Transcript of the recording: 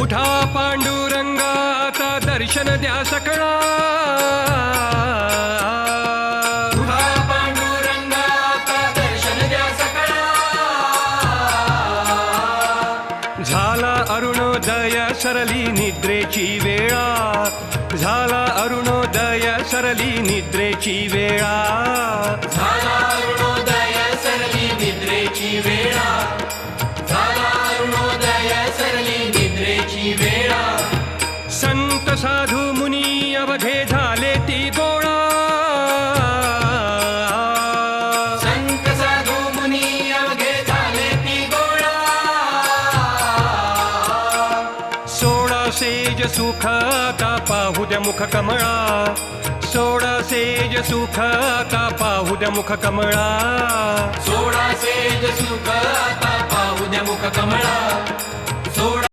उठा पांडुरंगाचा दर्शन द्या सकळा, उठा पांडुरंगाचा दर्शन द्या सकळा. झाला अरुणोदय सरली निद्रेची वेळा, झाला अरुणोदय सरली निद्रेची वेळा, झाला अरुणोदय सरली निद्रेची वेळा, झाला अरुणोदय सरली निद्रेची वेळा. संत साधू मुनी अवघे झाले ती गोळा, संत साधू मुनी अवघे झाले ती गोळा. सोळा सेज सुख आता पाहू द्या मुख कमळा, सोळा सेज सुख आता पाहू द्या मुख कमळा, सोळा सेज सुख आता पाहू द्या मुख कमळा. सोळा